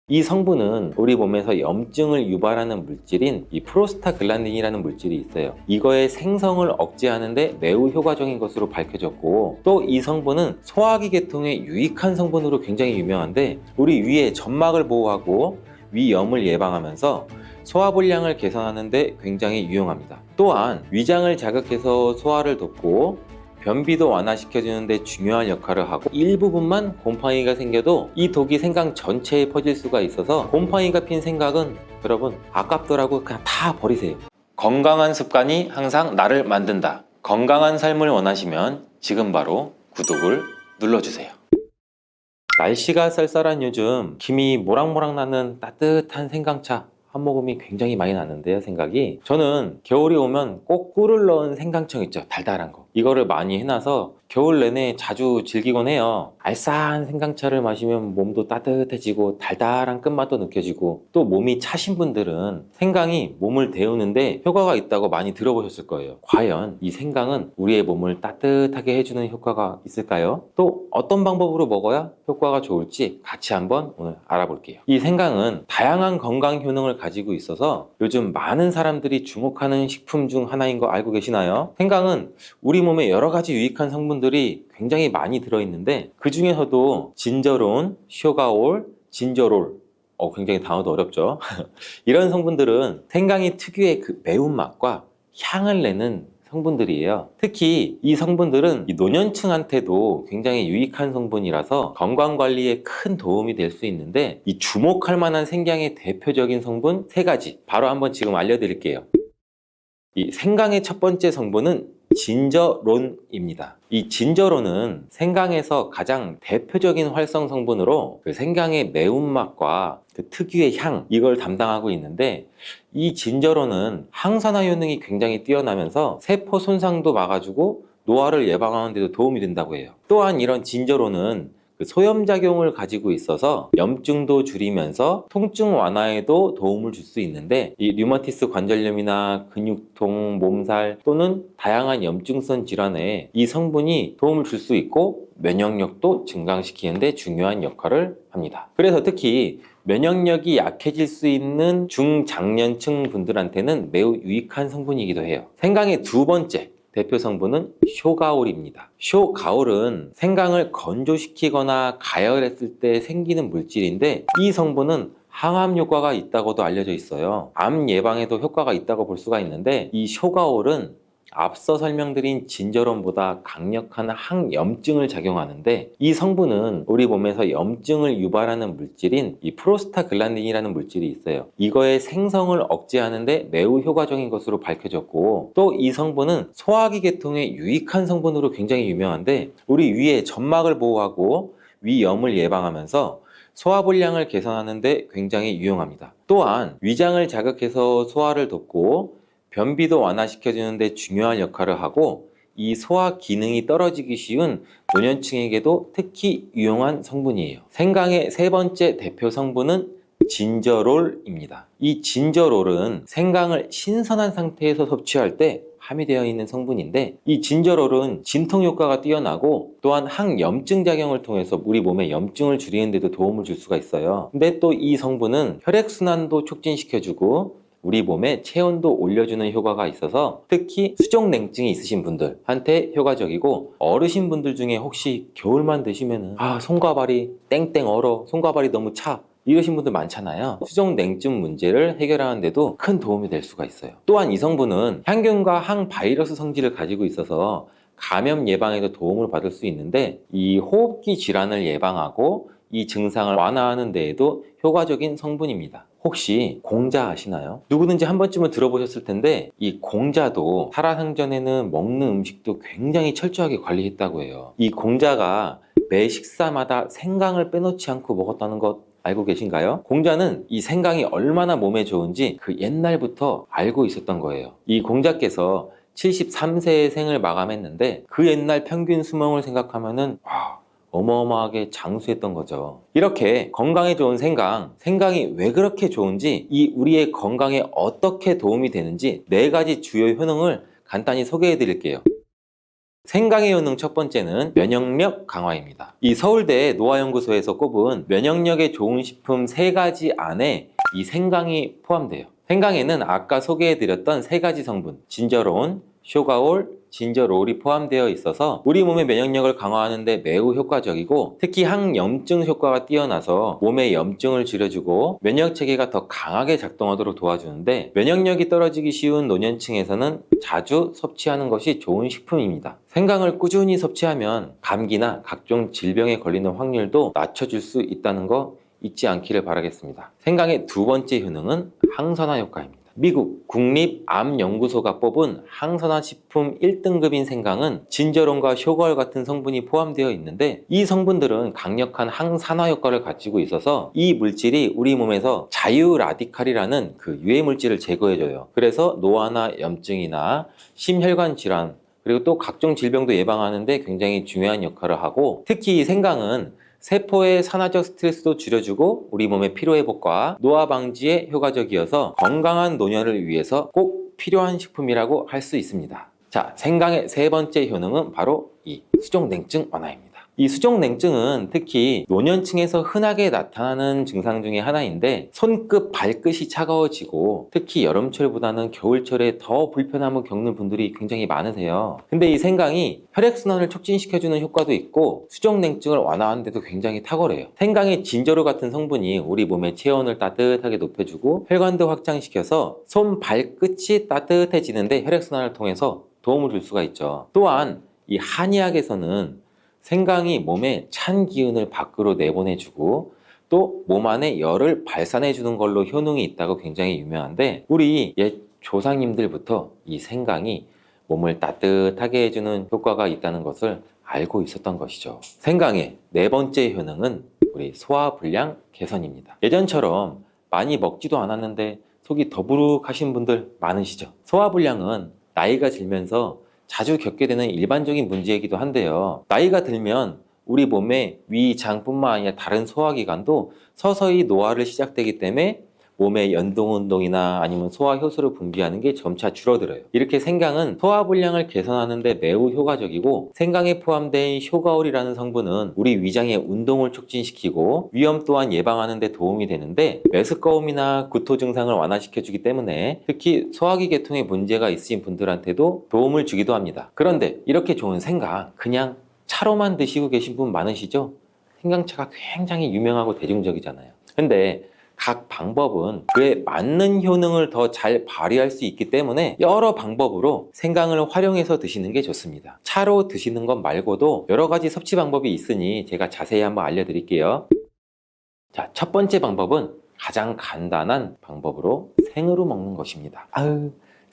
이 성분은 우리 몸에서 염증을 유발하는 물질인 이 프로스타글란딘이라는 물질이 있어요. 이거의 생성을 억제하는데 매우 효과적인 것으로 밝혀졌고, 또 이 성분은 소화기 계통에 유익한 성분으로 굉장히 유명한데, 우리 위의 점막을 보호하고 위염을 예방하면서 소화불량을 개선하는 데 굉장히 유용합니다. 또한 위장을 자극해서 소화를 돕고 변비도 완화시켜주는 데 중요한 역할을 하고, 일부분만 곰팡이가 생겨도 이 독이 생강 전체에 퍼질 수가 있어서 곰팡이가 핀 생강은 여러분 아깝더라고 그냥 다 버리세요. 건강한 습관이 항상 나를 만든다. 건강한 삶을 원하시면 지금 바로 구독을 눌러주세요. 날씨가 쌀쌀한 요즘 김이 모락모락 나는 따뜻한 생강차 한 모금이 굉장히 많이 나는데요. 생각이, 저는 겨울이 오면 꼭 꿀을 넣은 생강청 있죠, 달달한 거, 이거를 많이 해놔서 겨울 내내 자주 즐기곤 해요. 알싸한 생강차를 마시면 몸도 따뜻해지고 달달한 끝맛도 느껴지고, 또 몸이 차신 분들은 생강이 몸을 데우는데 효과가 있다고 많이 들어보셨을 거예요. 과연 이 생강은 우리의 몸을 따뜻하게 해주는 효과가 있을까요? 또 어떤 방법으로 먹어야 효과가 좋을지 같이 한번 오늘 알아볼게요. 이 생강은 다양한 건강 효능을 가지고 있어서 요즘 많은 사람들이 주목하는 식품 중 하나인 거 알고 계시나요? 생강은 우리 몸에 여러 가지 유익한 성분들이 굉장히 많이 들어있는데, 그 중에서도 진저론, 쇼가올, 진저롤, 굉장히 단어도 어렵죠. 이런 성분들은 생강이 특유의 그 매운맛과 향을 내는 성분들이에요. 특히 이 성분들은 이 노년층한테도 굉장히 유익한 성분이라서 건강관리에 큰 도움이 될 수 있는데, 이 주목할 만한 생강의 대표적인 성분 3가지 바로 한번 지금 알려드릴게요. 이 생강의 첫 번째 성분은 진저론입니다. 이 진저론은 생강에서 가장 대표적인 활성 성분으로 그 생강의 매운맛과 그 특유의 향, 이걸 담당하고 있는데, 이 진저론은 항산화 효능이 굉장히 뛰어나면서 세포 손상도 막아주고 노화를 예방하는 데도 도움이 된다고 해요. 또한 이런 진저론은 그 소염작용을 가지고 있어서 염증도 줄이면서 통증 완화에도 도움을 줄 수 있는데, 이 류마티스 관절염이나 근육통, 몸살 또는 다양한 염증성 질환에 이 성분이 도움을 줄 수 있고 면역력도 증강시키는 데 중요한 역할을 합니다. 그래서 특히 면역력이 약해질 수 있는 중장년층 분들한테는 매우 유익한 성분이기도 해요. 생강의 두 번째 대표 성분은 쇼가올입니다. 쇼가올은 생강을 건조시키거나 가열했을 때 생기는 물질인데, 이 성분은 항암 효과가 있다고도 알려져 있어요. 암 예방에도 효과가 있다고 볼 수가 있는데, 이 쇼가올은 앞서 설명드린 진저론보다 강력한 항염증을 작용하는데, 이 성분은 우리 몸에서 염증을 유발하는 물질인 이 프로스타글란딘이라는 물질이 있어요. 이거의 생성을 억제하는데 매우 효과적인 것으로 밝혀졌고, 또 이 성분은 소화기 계통에 유익한 성분으로 굉장히 유명한데, 우리 위의 점막을 보호하고 위염을 예방하면서 소화불량을 개선하는 데 굉장히 유용합니다. 또한 위장을 자극해서 소화를 돕고 변비도 완화시켜주는 데 중요한 역할을 하고, 이 소화 기능이 떨어지기 쉬운 노년층에게도 특히 유용한 성분이에요. 생강의 세 번째 대표 성분은 진저롤입니다. 이 진저롤은 생강을 신선한 상태에서 섭취할 때 함유되어 있는 성분인데, 이 진저롤은 진통 효과가 뛰어나고 또한 항염증 작용을 통해서 우리 몸의 염증을 줄이는 데도 도움을 줄 수가 있어요. 근데 또 이 성분은 혈액순환도 촉진시켜주고 우리 몸의 체온도 올려주는 효과가 있어서 특히 수족냉증이 있으신 분들한테 효과적이고, 어르신 분들 중에 혹시 겨울만 되시면은 손과 발이 땡땡 얼어, 손과 발이 너무 차, 이러신 분들 많잖아요. 수족냉증 문제를 해결하는 데도 큰 도움이 될 수가 있어요. 또한 이 성분은 향균과 항바이러스 성질을 가지고 있어서 감염 예방에도 도움을 받을 수 있는데, 이 호흡기 질환을 예방하고 이 증상을 완화하는 데에도 효과적인 성분입니다. 혹시 공자 아시나요? 누구든지 한 번쯤은 들어보셨을 텐데, 이 공자도 살아생전에는 먹는 음식도 굉장히 철저하게 관리했다고 해요. 이 공자가 매 식사마다 생강을 빼놓지 않고 먹었다는 것 알고 계신가요? 공자는 이 생강이 얼마나 몸에 좋은지 그 옛날부터 알고 있었던 거예요. 이 공자께서 73세의 생을 마감했는데, 그 옛날 평균 수명을 생각하면은 어마어마하게 장수했던 거죠. 이렇게 건강에 좋은 생강이 왜 그렇게 좋은지, 이 우리의 건강에 어떻게 도움이 되는지 4가지 주요 효능을 간단히 소개해 드릴게요. 생강의 효능 첫 번째는 면역력 강화입니다. 이 서울대 노화연구소에서 꼽은 면역력에 좋은 식품 3가지 안에 이 생강이 포함돼요. 생강에는 아까 소개해드렸던 3가지 성분, 진저론, 쇼가올, 진저롤이 포함되어 있어서 우리 몸의 면역력을 강화하는 데 매우 효과적이고, 특히 항염증 효과가 뛰어나서 몸의 염증을 줄여주고 면역체계가 더 강하게 작동하도록 도와주는데, 면역력이 떨어지기 쉬운 노년층에서는 자주 섭취하는 것이 좋은 식품입니다. 생강을 꾸준히 섭취하면 감기나 각종 질병에 걸리는 확률도 낮춰줄 수 있다는 거 잊지 않기를 바라겠습니다. 생강의 두 번째 효능은 항산화 효과입니다. 미국 국립암연구소가 뽑은 항산화 식품 1등급인 생강은 진저론과 쇼가올 같은 성분이 포함되어 있는데, 이 성분들은 강력한 항산화 효과를 가지고 있어서 이 물질이 우리 몸에서 자유 라디칼이라는 그 유해 물질을 제거해줘요. 그래서 노화나 염증이나 심혈관 질환, 그리고 또 각종 질병도 예방하는 데 굉장히 중요한 역할을 하고, 특히 이 생강은 세포의 산화적 스트레스도 줄여주고 우리 몸의 피로회복과 노화 방지에 효과적이어서 건강한 노년을 위해서 꼭 필요한 식품이라고 할 수 있습니다. 자, 생강의 세 번째 효능은 바로 이 수족냉증 완화입니다. 이 수족냉증은 특히 노년층에서 흔하게 나타나는 증상 중에 하나인데, 손끝, 발끝이 차가워지고 특히 여름철보다는 겨울철에 더 불편함을 겪는 분들이 굉장히 많으세요. 근데 이 생강이 혈액순환을 촉진시켜주는 효과도 있고 수족냉증을 완화하는 데도 굉장히 탁월해요. 생강의 진저로 같은 성분이 우리 몸의 체온을 따뜻하게 높여주고 혈관도 확장시켜서 손, 발끝이 따뜻해지는데 혈액순환을 통해서 도움을 줄 수가 있죠. 또한 이 한의학에서는 생강이 몸에 찬 기운을 밖으로 내보내주고 또 몸 안에 열을 발산해주는 걸로 효능이 있다고 굉장히 유명한데, 우리 옛 조상님들부터 이 생강이 몸을 따뜻하게 해주는 효과가 있다는 것을 알고 있었던 것이죠. 생강의 네 번째 효능은 우리 소화불량 개선입니다. 예전처럼 많이 먹지도 않았는데 속이 더부룩하신 분들 많으시죠? 소화불량은 나이가 들면서 자주 겪게 되는 일반적인 문제이기도 한데요. 나이가 들면 우리 몸의 위, 장뿐만 아니라 다른 소화기관도 서서히 노화를 시작되기 때문에 몸의 연동운동이나 아니면 소화효소를 분비하는 게 점차 줄어들어요. 이렇게 생강은 소화불량을 개선하는 데 매우 효과적이고, 생강에 포함된 쇼가올이라는 성분은 우리 위장의 운동을 촉진시키고 위염 또한 예방하는 데 도움이 되는데, 메스꺼움이나 구토 증상을 완화시켜주기 때문에 특히 소화기 계통에 문제가 있으신 분들한테도 도움을 주기도 합니다. 그런데 이렇게 좋은 생강 그냥 차로만 드시고 계신 분 많으시죠? 생강차가 굉장히 유명하고 대중적이잖아요. 근데 각 방법은 그에 맞는 효능을 더 잘 발휘할 수 있기 때문에 여러 방법으로 생강을 활용해서 드시는 게 좋습니다. 차로 드시는 것 말고도 여러 가지 섭취 방법이 있으니 제가 자세히 한번 알려드릴게요. 자, 첫 번째 방법은 가장 간단한 방법으로 생으로 먹는 것입니다.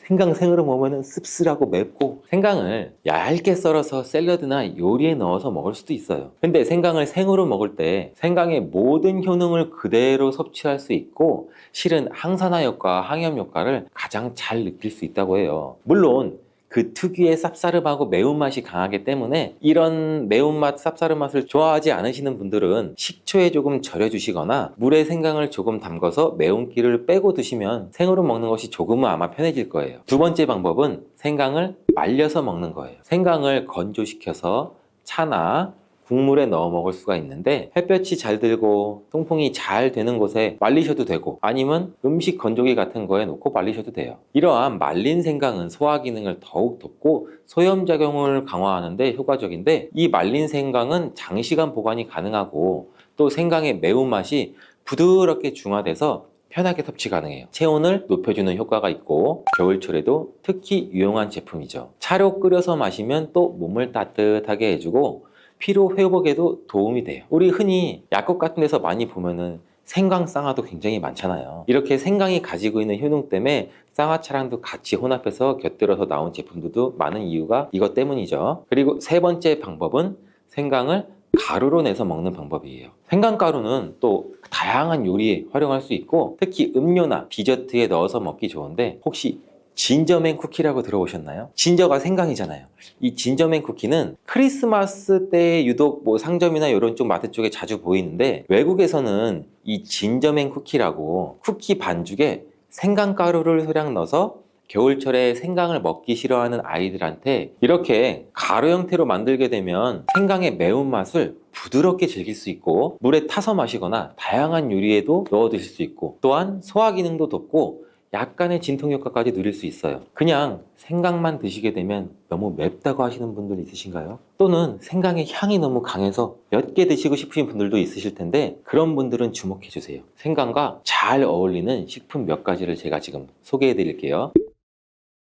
생강 생으로 먹으면 씁쓸하고 맵고, 생강을 얇게 썰어서 샐러드나 요리에 넣어서 먹을 수도 있어요. 근데 생강을 생으로 먹을 때 생강의 모든 효능을 그대로 섭취할 수 있고, 실은 항산화 효과, 항염 효과를 가장 잘 느낄 수 있다고 해요. 물론 그 특유의 쌉싸름하고 매운맛이 강하기 때문에 이런 매운맛, 쌉싸름 맛을 좋아하지 않으시는 분들은 식초에 조금 절여주시거나 물에 생강을 조금 담궈서 매운기를 빼고 드시면 생으로 먹는 것이 조금은 아마 편해질 거예요. 두 번째 방법은 생강을 말려서 먹는 거예요. 생강을 건조시켜서 차나 국물에 넣어 먹을 수가 있는데, 햇볕이 잘 들고 통풍이 잘 되는 곳에 말리셔도 되고, 아니면 음식 건조기 같은 거에 놓고 말리셔도 돼요. 이러한 말린 생강은 소화 기능을 더욱 돋고 소염작용을 강화하는 데 효과적인데, 이 말린 생강은 장시간 보관이 가능하고 또 생강의 매운맛이 부드럽게 중화돼서 편하게 섭취 가능해요. 체온을 높여주는 효과가 있고 겨울철에도 특히 유용한 제품이죠. 차로 끓여서 마시면 또 몸을 따뜻하게 해주고 피로 회복에도 도움이 돼요. 우리 흔히 약국 같은 데서 많이 보면은 생강 쌍화도 굉장히 많잖아요. 이렇게 생강이 가지고 있는 효능 때문에 쌍화차랑도 같이 혼합해서 곁들여서 나온 제품들도 많은 이유가 이것 때문이죠. 그리고 세 번째 방법은 생강을 가루로 내서 먹는 방법이에요. 생강가루는 또 다양한 요리에 활용할 수 있고 특히 음료나 디저트에 넣어서 먹기 좋은데, 혹시 진저맨 쿠키라고 들어보셨나요? 진저가 생강이잖아요. 이 진저맨 쿠키는 크리스마스 때 유독 뭐 상점이나 이런 쪽 마트 쪽에 자주 보이는데, 외국에서는 이 진저맨 쿠키라고 쿠키 반죽에 생강가루를 소량 넣어서 겨울철에 생강을 먹기 싫어하는 아이들한테 이렇게 가루 형태로 만들게 되면 생강의 매운맛을 부드럽게 즐길 수 있고, 물에 타서 마시거나 다양한 요리에도 넣어 드실 수 있고, 또한 소화 기능도 돋고 약간의 진통 효과까지 누릴 수 있어요. 그냥 생강만 드시게 되면 너무 맵다고 하시는 분들 있으신가요? 또는 생강의 향이 너무 강해서 몇 개 드시고 싶으신 분들도 있으실 텐데, 그런 분들은 주목해 주세요. 생강과 잘 어울리는 식품 몇 가지를 제가 지금 소개해 드릴게요.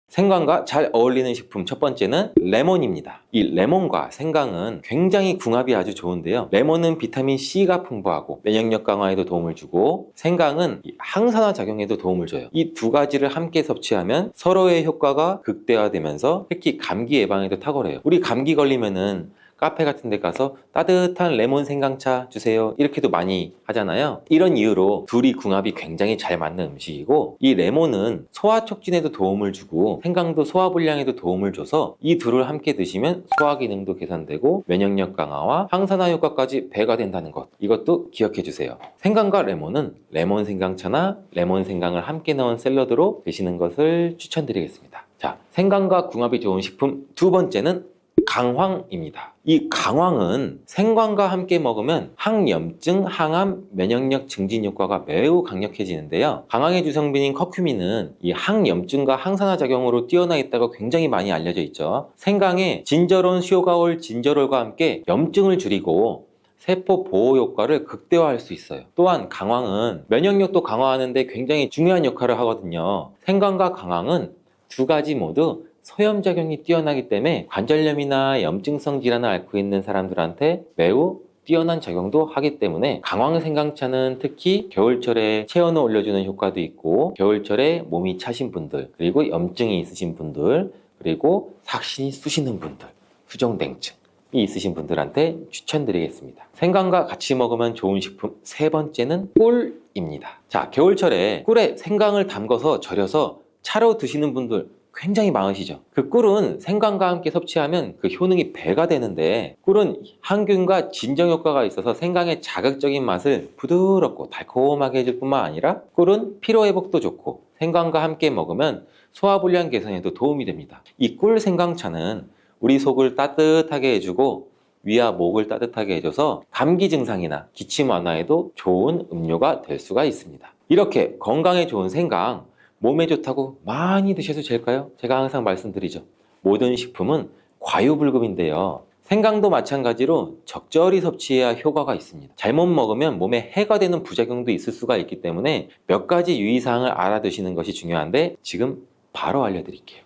생강과 잘 어울리는 식품 첫 번째는 레몬입니다. 이 레몬과 생강은 굉장히 궁합이 아주 좋은데요. 레몬은 비타민 C가 풍부하고 면역력 강화에도 도움을 주고, 생강은 항산화 작용에도 도움을 줘요. 이 두 가지를 함께 섭취하면 서로의 효과가 극대화되면서 특히 감기 예방에도 탁월해요. 우리 감기 걸리면은 카페 같은 데 가서 따뜻한 레몬 생강차 주세요 이렇게도 많이 하잖아요. 이런 이유로 둘이 궁합이 굉장히 잘 맞는 음식이고, 이 레몬은 소화 촉진에도 도움을 주고 생강도 소화 불량에도 도움을 줘서 이 둘을 함께 드시면 소화 기능도 개선되고 면역력 강화와 항산화 효과까지 배가 된다는 것, 이것도 기억해 주세요. 생강과 레몬은 레몬 생강차나 레몬 생강을 함께 넣은 샐러드로 드시는 것을 추천드리겠습니다. 자, 생강과 궁합이 좋은 식품 두 번째는 강황입니다. 이 강황은 생강과 함께 먹으면 항염증, 항암, 면역력 증진 효과가 매우 강력해지는데요. 강황의 주성분인 커큐민은 이 항염증과 항산화 작용으로 뛰어나 있다고 굉장히 많이 알려져 있죠. 생강에 진저론, 쇼가올, 진저롤과 함께 염증을 줄이고 세포 보호 효과를 극대화할 수 있어요. 또한 강황은 면역력도 강화하는데 굉장히 중요한 역할을 하거든요. 생강과 강황은 두 가지 모두 소염작용이 뛰어나기 때문에 관절염이나 염증성 질환을 앓고 있는 사람들한테 매우 뛰어난 작용도 하기 때문에 강황 생강차는 특히 겨울철에 체온을 올려주는 효과도 있고, 겨울철에 몸이 차신 분들, 그리고 염증이 있으신 분들, 그리고 삭신이 쑤시는 분들, 수정냉증이 있으신 분들한테 추천드리겠습니다. 생강과 같이 먹으면 좋은 식품 세 번째는 꿀입니다. 자, 겨울철에 꿀에 생강을 담궈서 절여서 차로 드시는 분들 굉장히 많으시죠. 그 꿀은 생강과 함께 섭취하면 그 효능이 배가 되는데, 꿀은 항균과 진정 효과가 있어서 생강의 자극적인 맛을 부드럽고 달콤하게 해줄 뿐만 아니라, 꿀은 피로 회복도 좋고 생강과 함께 먹으면 소화불량 개선에도 도움이 됩니다. 이 꿀 생강차는 우리 속을 따뜻하게 해주고 위와 목을 따뜻하게 해줘서 감기 증상이나 기침 완화에도 좋은 음료가 될 수가 있습니다. 이렇게 건강에 좋은 생강, 몸에 좋다고 많이 드셔도 될까요? 제가 항상 말씀드리죠. 모든 식품은 과유불급인데요. 생강도 마찬가지로 적절히 섭취해야 효과가 있습니다. 잘못 먹으면 몸에 해가 되는 부작용도 있을 수가 있기 때문에 몇 가지 유의사항을 알아두시는 것이 중요한데, 지금 바로 알려드릴게요.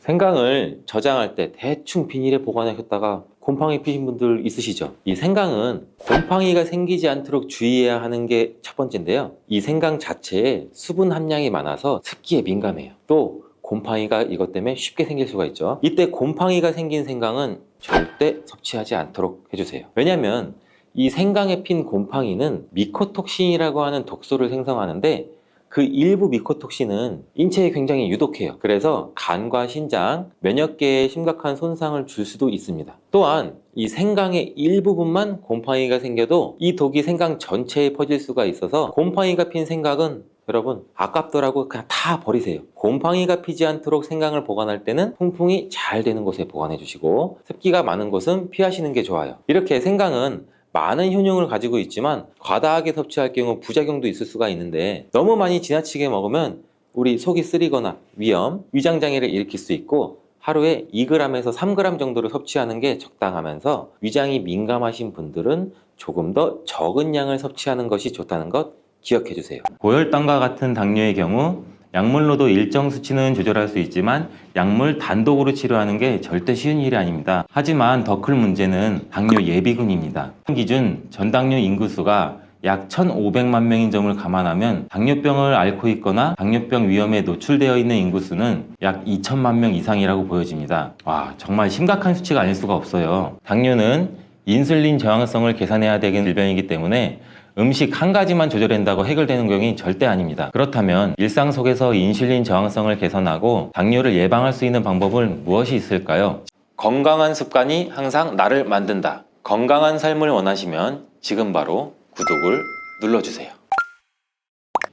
생강을 저장할 때 대충 비닐에 보관하셨다가 곰팡이 피신 분들 있으시죠? 이 생강은 곰팡이가 생기지 않도록 주의해야 하는 게 첫 번째인데요. 이 생강 자체에 수분 함량이 많아서 습기에 민감해요. 또 곰팡이가 이것 때문에 쉽게 생길 수가 있죠. 이때 곰팡이가 생긴 생강은 절대 섭취하지 않도록 해주세요. 왜냐하면 이 생강에 핀 곰팡이는 미코톡신이라고 하는 독소를 생성하는데, 그 일부 미코톡신은 인체에 굉장히 유독해요. 그래서 간과 신장, 면역계에 심각한 손상을 줄 수도 있습니다. 또한 이 생강의 일부분만 곰팡이가 생겨도 이 독이 생강 전체에 퍼질 수가 있어서, 곰팡이가 핀 생강은 여러분 아깝더라고 그냥 다 버리세요. 곰팡이가 피지 않도록 생강을 보관할 때는 통풍이 잘 되는 곳에 보관해 주시고, 습기가 많은 곳은 피하시는 게 좋아요. 이렇게 생강은 많은 효능을 가지고 있지만 과다하게 섭취할 경우 부작용도 있을 수가 있는데, 너무 많이 지나치게 먹으면 우리 속이 쓰리거나 위염, 위장장애를 일으킬 수 있고, 하루에 2g에서 3g 정도를 섭취하는 게 적당하면서 위장이 민감하신 분들은 조금 더 적은 양을 섭취하는 것이 좋다는 것 기억해 주세요. 고혈당과 같은 당뇨의 경우 약물로도 일정 수치는 조절할 수 있지만 약물 단독으로 치료하는 게 절대 쉬운 일이 아닙니다. 하지만 더 큰 문제는 당뇨 예비군입니다. 기준 전당뇨 인구수가 약 1,500만 명인 점을 감안하면 당뇨병을 앓고 있거나 당뇨병 위험에 노출되어 있는 인구수는 약 2천만 명 이상이라고 보여집니다. 와, 정말 심각한 수치가 아닐 수가 없어요. 당뇨는 인슐린 저항성을 계산해야 되는 질병이기 때문에 음식 한 가지만 조절한다고 해결되는 경우는 절대 아닙니다. 그렇다면 일상 속에서 인슐린 저항성을 개선하고 당뇨를 예방할 수 있는 방법은 무엇이 있을까요? 건강한 습관이 항상 나를 만든다. 건강한 삶을 원하시면 지금 바로 구독을 눌러주세요.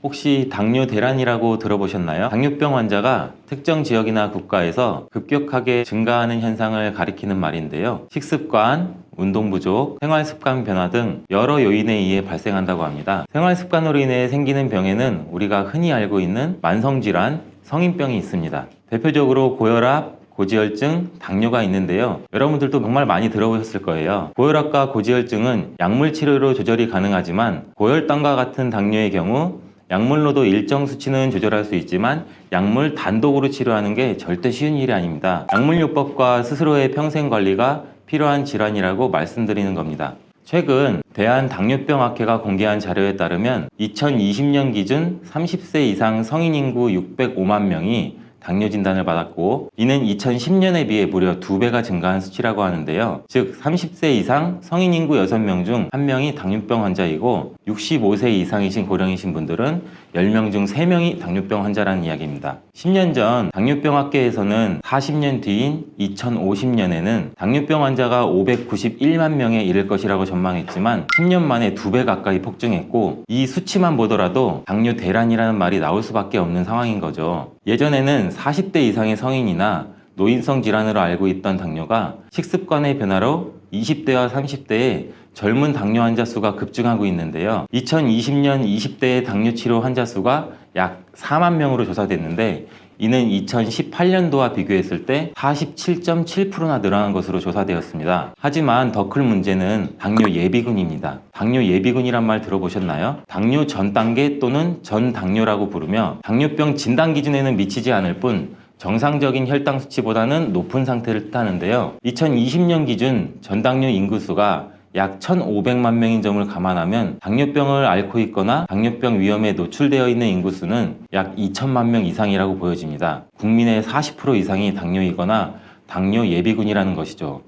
혹시 당뇨 대란이라고 들어보셨나요? 당뇨병 환자가 특정 지역이나 국가에서 급격하게 증가하는 현상을 가리키는 말인데요. 식습관, 운동 부족, 생활 습관 변화 등 여러 요인에 의해 발생한다고 합니다. 생활 습관으로 인해 생기는 병에는 우리가 흔히 알고 있는 만성질환, 성인병이 있습니다. 대표적으로 고혈압, 고지혈증, 당뇨가 있는데요. 여러분들도 정말 많이 들어보셨을 거예요. 고혈압과 고지혈증은 약물 치료로 조절이 가능하지만 고혈당과 같은 당뇨의 경우 약물로도 일정 수치는 조절할 수 있지만 약물 단독으로 치료하는 게 절대 쉬운 일이 아닙니다. 약물요법과 스스로의 평생 관리가 필요한 질환이라고 말씀드리는 겁니다. 최근 대한당뇨병학회가 공개한 자료에 따르면 2020년 기준 30세 이상 성인 인구 605만 명이 당뇨 진단을 받았고, 이는 2010년에 비해 무려 2배가 증가한 수치라고 하는데요. 즉 30세 이상 성인 인구 6명 중 1명이 당뇨병 환자이고 65세 이상이신 고령이신 분들은 10명 중 3명이 당뇨병 환자라는 이야기입니다. 10년 전 당뇨병학회에서는 40년 뒤인 2050년에는 당뇨병 환자가 591만 명에 이를 것이라고 전망했지만 10년 만에 2배 가까이 폭증했고, 이 수치만 보더라도 당뇨 대란이라는 말이 나올 수밖에 없는 상황인 거죠. 예전에는 40대 이상의 성인이나 노인성 질환으로 알고 있던 당뇨가 식습관의 변화로 20대와 30대에 젊은 당뇨 환자 수가 급증하고 있는데요. 2020년 20대의 당뇨 치료 환자 수가 약 4만 명으로 조사됐는데, 이는 2018년도와 비교했을 때 47.7%나 늘어난 것으로 조사되었습니다. 하지만 더 큰 문제는 당뇨 예비군입니다. 당뇨 예비군이란 말 들어보셨나요? 당뇨 전 단계 또는 전 당뇨라고 부르며 당뇨병 진단 기준에는 미치지 않을 뿐 정상적인 혈당 수치보다는 높은 상태를 뜻하는데요. 2020년 기준 전당뇨 인구수가 약 1,500만 명인 점을 감안하면 당뇨병을 앓고 있거나 당뇨병 위험에 노출되어 있는 인구수는 약 2천만 명 이상이라고 보여집니다. 국민의 40% 이상이 당뇨이거나 당뇨 예비군이라는 것이죠.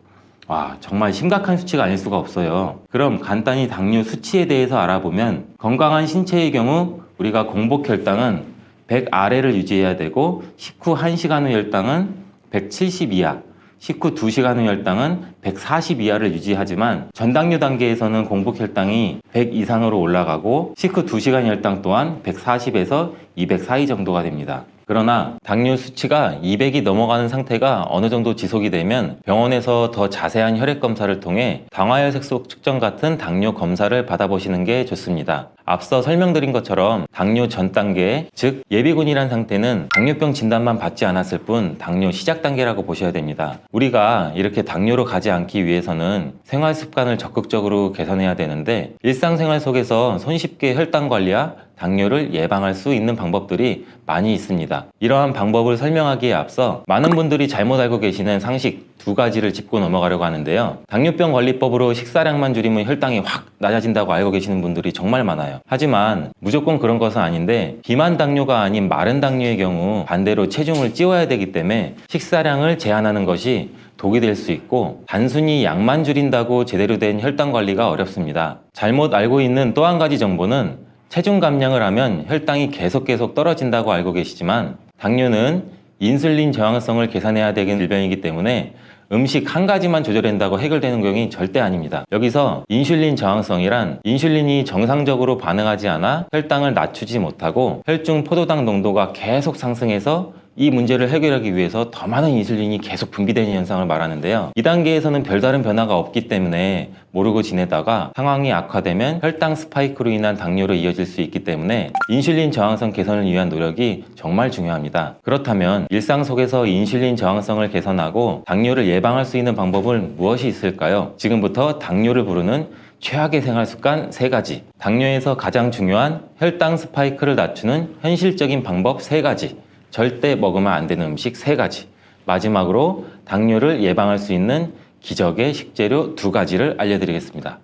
와, 정말 심각한 수치가 아닐 수가 없어요. 그럼 간단히 당뇨 수치에 대해서 알아보면, 건강한 신체의 경우 우리가 공복 혈당은 100 아래를 유지해야 되고, 식후 1시간 후 혈당은 170 이하, 식후 2시간 후 혈당은 140 이하를 유지하지만 전당뇨 단계에서는 공복 혈당이 100 이상으로 올라가고 식후 2시간 혈당 또한 140에서 200 사이 정도가 됩니다. 그러나 당뇨 수치가 200이 넘어가는 상태가 어느 정도 지속이 되면 병원에서 더 자세한 혈액 검사를 통해 당화혈색소 측정 같은 당뇨 검사를 받아보시는 게 좋습니다. 앞서 설명드린 것처럼 당뇨 전 단계, 즉 예비군이란 상태는 당뇨병 진단만 받지 않았을 뿐 당뇨 시작 단계라고 보셔야 됩니다. 우리가 이렇게 당뇨로 가지 않기 위해서는 생활 습관을 적극적으로 개선해야 되는데, 일상생활 속에서 손쉽게 혈당 관리와 당뇨를 예방할 수 있는 방법들이 많이 있습니다. 이러한 방법을 설명하기에 앞서 많은 분들이 잘못 알고 계시는 상식 2가지를 짚고 넘어가려고 하는데요. 당뇨병 관리법으로 식사량만 줄이면 혈당이 확 낮아진다고 알고 계시는 분들이 정말 많아요. 하지만 무조건 그런 것은 아닌데, 비만 당뇨가 아닌 마른 당뇨의 경우 반대로 체중을 찌워야 되기 때문에 식사량을 제한하는 것이 독이 될 수 있고, 단순히 약만 줄인다고 제대로 된 혈당 관리가 어렵습니다. 잘못 알고 있는 또 한 가지 정보는, 체중 감량을 하면 혈당이 계속 떨어진다고 알고 계시지만 당뇨는 인슐린 저항성을 계산해야 되는 질병이기 때문에 음식 한 가지만 조절한다고 해결되는 경우는 절대 아닙니다. 여기서 인슐린 저항성이란, 인슐린이 정상적으로 반응하지 않아 혈당을 낮추지 못하고 혈중 포도당 농도가 계속 상승해서 이 문제를 해결하기 위해서 더 많은 인슐린이 계속 분비되는 현상을 말하는데요. 이 단계에서는 별다른 변화가 없기 때문에 모르고 지내다가 상황이 악화되면 혈당 스파이크로 인한 당뇨로 이어질 수 있기 때문에 인슐린 저항성 개선을 위한 노력이 정말 중요합니다. 그렇다면 일상 속에서 인슐린 저항성을 개선하고 당뇨를 예방할 수 있는 방법은 무엇이 있을까요? 지금부터 당뇨를 부르는 최악의 생활 습관 3가지, 당뇨에서 가장 중요한 혈당 스파이크를 낮추는 현실적인 방법 3가지, 절대 먹으면 안 되는 음식 3가지, 마지막으로 당뇨를 예방할 수 있는 기적의 식재료 2가지를 알려드리겠습니다.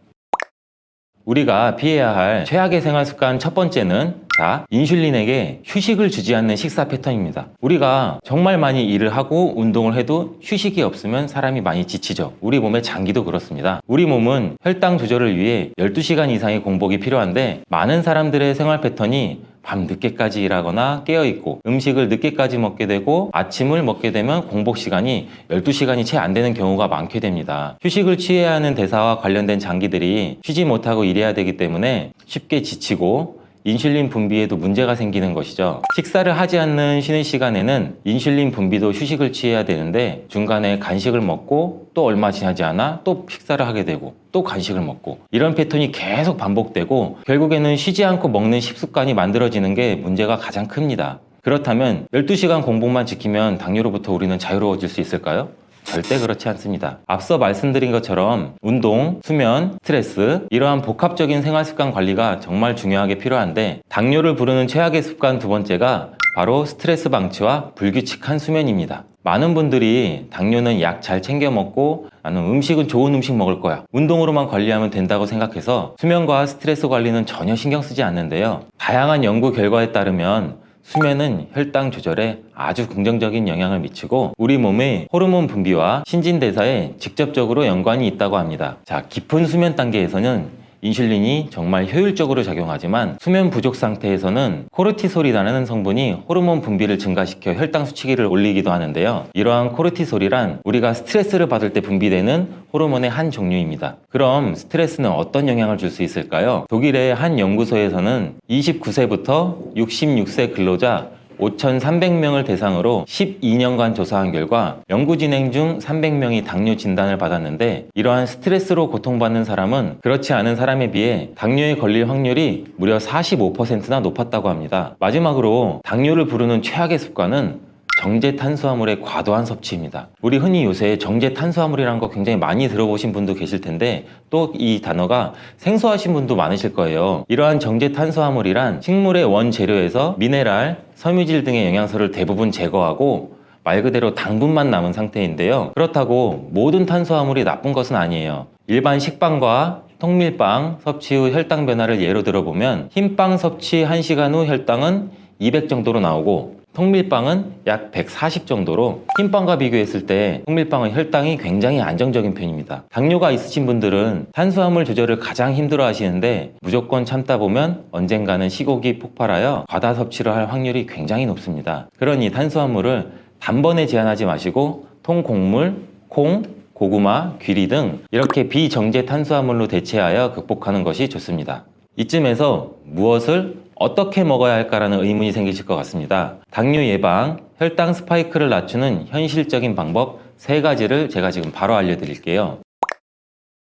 우리가 피해야 할 최악의 생활 습관 첫 번째는 인슐린에게 휴식을 주지 않는 식사 패턴입니다. 우리가 정말 많이 일을 하고 운동을 해도 휴식이 없으면 사람이 많이 지치죠. 우리 몸의 장기도 그렇습니다. 우리 몸은 혈당 조절을 위해 12시간 이상의 공복이 필요한데, 많은 사람들의 생활 패턴이 밤 늦게까지 일하거나 깨어있고 음식을 늦게까지 먹게 되고 아침을 먹게 되면 공복 시간이 12시간이 채 안 되는 경우가 많게 됩니다. 휴식을 취해야 하는 대사와 관련된 장기들이 쉬지 못하고 일해야 되기 때문에 쉽게 지치고 인슐린 분비에도 문제가 생기는 것이죠. 식사를 하지 않는 쉬는 시간에는 인슐린 분비도 휴식을 취해야 되는데 중간에 간식을 먹고 또 얼마 지나지 않아 또 식사를 하게 되고 또 간식을 먹고 이런 패턴이 계속 반복되고 결국에는 쉬지 않고 먹는 식습관이 만들어지는 게 문제가 가장 큽니다. 그렇다면 12시간 공복만 지키면 당뇨로부터 우리는 자유로워질 수 있을까요? 절대 그렇지 않습니다. 앞서 말씀드린 것처럼 운동, 수면, 스트레스 이러한 복합적인 생활습관 관리가 정말 중요하게 필요한데 당뇨를 부르는 최악의 습관 두 번째가 바로 스트레스 방치와 불규칙한 수면입니다. 많은 분들이 당뇨는 약 잘 챙겨 먹고 나는 음식은 좋은 음식 먹을 거야, 운동으로만 관리하면 된다고 생각해서 수면과 스트레스 관리는 전혀 신경 쓰지 않는데요. 다양한 연구 결과에 따르면 수면은 혈당 조절에 아주 긍정적인 영향을 미치고 우리 몸의 호르몬 분비와 신진대사에 직접적으로 연관이 있다고 합니다. 자, 깊은 수면 단계에서는 인슐린이 정말 효율적으로 작용하지만 수면 부족 상태에서는 코르티솔이라는 성분이 호르몬 분비를 증가시켜 혈당 수치기를 올리기도 하는데요. 이러한 코르티솔이란 우리가 스트레스를 받을 때 분비되는 호르몬의 한 종류입니다. 그럼 스트레스는 어떤 영향을 줄 수 있을까요? 독일의 한 연구소에서는 29세부터 66세 근로자 5,300명을 대상으로 12년간 조사한 결과 연구 진행 중 300명이 당뇨 진단을 받았는데 이러한 스트레스로 고통받는 사람은 그렇지 않은 사람에 비해 당뇨에 걸릴 확률이 무려 45%나 높았다고 합니다. 마지막으로 당뇨를 부르는 최악의 습관은 정제 탄수화물의 과도한 섭취입니다. 우리 흔히 요새 정제 탄수화물이라는 거 굉장히 많이 들어보신 분도 계실 텐데 또 이 단어가 생소하신 분도 많으실 거예요. 이러한 정제 탄수화물이란 식물의 원재료에서 미네랄, 섬유질 등의 영양소를 대부분 제거하고 말 그대로 당분만 남은 상태인데요. 그렇다고 모든 탄수화물이 나쁜 것은 아니에요. 일반 식빵과 통밀빵 섭취 후 혈당 변화를 예로 들어보면 흰빵 섭취 1시간 후 혈당은 200 정도로 나오고 통밀빵은 약 140 정도로 흰빵과 비교했을 때 통밀빵은 혈당이 굉장히 안정적인 편입니다. 당뇨가 있으신 분들은 탄수화물 조절을 가장 힘들어 하시는데 무조건 참다 보면 언젠가는 시국이 폭발하여 과다 섭취를 할 확률이 굉장히 높습니다. 그러니 탄수화물을 단번에 제한하지 마시고 통곡물, 콩, 고구마, 귀리 등 이렇게 비정제 탄수화물로 대체하여 극복하는 것이 좋습니다. 이쯤에서 무엇을 어떻게 먹어야 할까라는 의문이 생기실 것 같습니다. 당뇨 예방, 혈당 스파이크를 낮추는 현실적인 방법 3가지를 제가 지금 바로 알려드릴게요.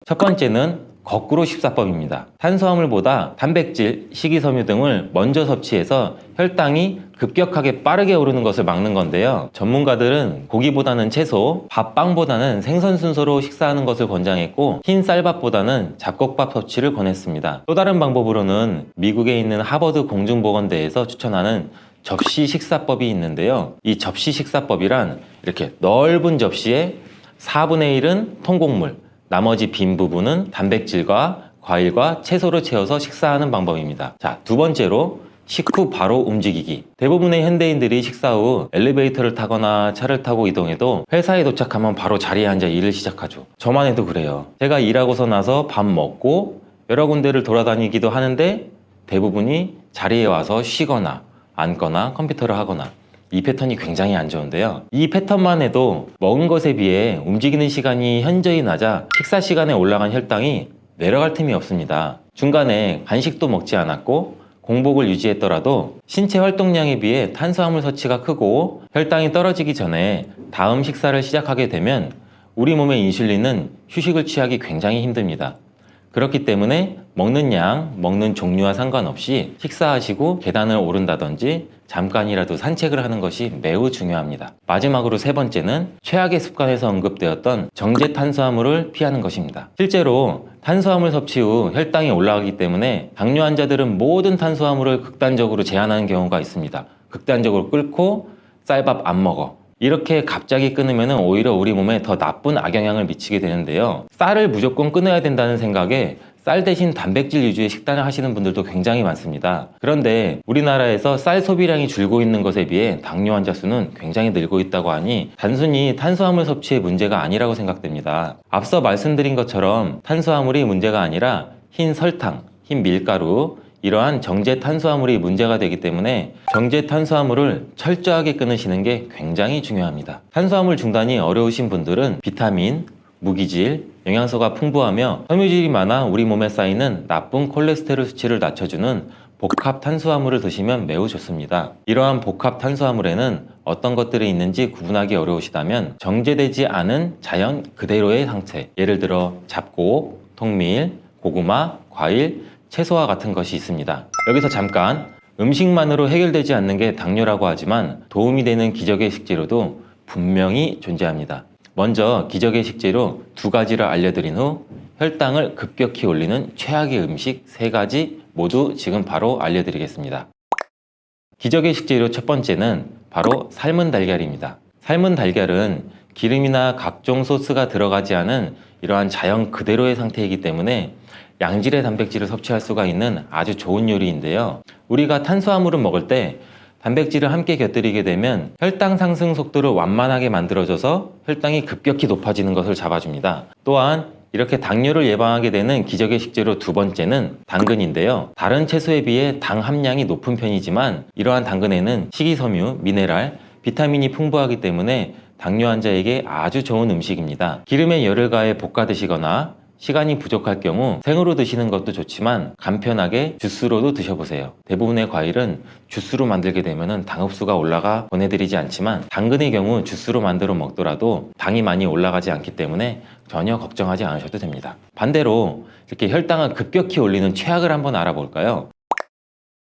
첫 번째는 거꾸로 식사법입니다. 탄수화물보다 단백질, 식이섬유 등을 먼저 섭취해서 혈당이 급격하게 빠르게 오르는 것을 막는 건데요. 전문가들은 고기보다는 채소, 밥, 빵보다는 생선 순서로 식사하는 것을 권장했고 흰 쌀밥보다는 잡곡밥 섭취를 권했습니다. 또 다른 방법으로는 미국에 있는 하버드 공중보건대에서 추천하는 접시 식사법이 있는데요. 이 접시 식사법이란 이렇게 넓은 접시에 4분의 1은 통곡물, 나머지 빈 부분은 단백질과 과일과 채소로 채워서 식사하는 방법입니다. 자, 두 번째로 식후 바로 움직이기. 대부분의 현대인들이 식사 후 엘리베이터를 타거나 차를 타고 이동해도 회사에 도착하면 바로 자리에 앉아 일을 시작하죠. 저만 해도 그래요. 제가 일하고서 나서 밥 먹고 여러 군데를 돌아다니기도 하는데 대부분이 자리에 와서 쉬거나 앉거나 컴퓨터를 하거나 이 패턴이 굉장히 안 좋은데요. 이 패턴만 해도 먹은 것에 비해 움직이는 시간이 현저히 낮아 식사 시간에 올라간 혈당이 내려갈 틈이 없습니다. 중간에 간식도 먹지 않았고 공복을 유지했더라도 신체 활동량에 비해 탄수화물 섭취가 크고 혈당이 떨어지기 전에 다음 식사를 시작하게 되면 우리 몸의 인슐린은 휴식을 취하기 굉장히 힘듭니다. 그렇기 때문에 먹는 양, 먹는 종류와 상관없이 식사하시고 계단을 오른다든지 잠깐이라도 산책을 하는 것이 매우 중요합니다. 마지막으로 세 번째는 최악의 습관에서 언급되었던 정제 탄수화물을 피하는 것입니다. 실제로 탄수화물 섭취 후 혈당이 올라가기 때문에 당뇨 환자들은 모든 탄수화물을 극단적으로 제한하는 경우가 있습니다. 극단적으로 끊고 쌀밥 안 먹어. 이렇게 갑자기 끊으면 오히려 우리 몸에 더 나쁜 악영향을 미치게 되는데요. 쌀을 무조건 끊어야 된다는 생각에 쌀 대신 단백질 위주의 식단을 하시는 분들도 굉장히 많습니다. 그런데 우리나라에서 쌀 소비량이 줄고 있는 것에 비해 당뇨 환자 수는 굉장히 늘고 있다고 하니 단순히 탄수화물 섭취의 문제가 아니라고 생각됩니다. 앞서 말씀드린 것처럼 탄수화물이 문제가 아니라 흰 설탕, 흰 밀가루, 이러한 정제 탄수화물이 문제가 되기 때문에 정제 탄수화물을 철저하게 끊으시는 게 굉장히 중요합니다. 탄수화물 중단이 어려우신 분들은 비타민, 무기질, 영양소가 풍부하며 섬유질이 많아 우리 몸에 쌓이는 나쁜 콜레스테롤 수치를 낮춰주는 복합 탄수화물을 드시면 매우 좋습니다. 이러한 복합 탄수화물에는 어떤 것들이 있는지 구분하기 어려우시다면 정제되지 않은 자연 그대로의 상태, 예를 들어 잡곡, 통밀, 고구마, 과일, 채소와 같은 것이 있습니다. 여기서 잠깐, 음식만으로 해결되지 않는 게 당뇨라고 하지만 도움이 되는 기적의 식재료도 분명히 존재합니다. 먼저 기적의 식재료 2가지를 알려드린 후 혈당을 급격히 올리는 최악의 음식 3가지 모두 지금 바로 알려드리겠습니다. 기적의 식재료 첫 번째는 바로 삶은 달걀입니다. 삶은 달걀은 기름이나 각종 소스가 들어가지 않은 이러한 자연 그대로의 상태이기 때문에 양질의 단백질을 섭취할 수가 있는 아주 좋은 요리인데요. 우리가 탄수화물을 먹을 때 단백질을 함께 곁들이게 되면 혈당 상승 속도를 완만하게 만들어줘서 혈당이 급격히 높아지는 것을 잡아줍니다. 또한 이렇게 당뇨를 예방하게 되는 기적의 식재료 2번째는 당근인데요. 다른 채소에 비해 당 함량이 높은 편이지만 이러한 당근에는 식이섬유, 미네랄, 비타민이 풍부하기 때문에 당뇨 환자에게 아주 좋은 음식입니다. 기름에 열을 가해 볶아 드시거나 시간이 부족할 경우 생으로 드시는 것도 좋지만 간편하게 주스로도 드셔보세요. 대부분의 과일은 주스로 만들게 되면 당 흡수가 올라가 보내드리지 않지만 당근의 경우 주스로 만들어 먹더라도 당이 많이 올라가지 않기 때문에 전혀 걱정하지 않으셔도 됩니다. 반대로 이렇게 혈당을 급격히 올리는 최악을 한번 알아볼까요?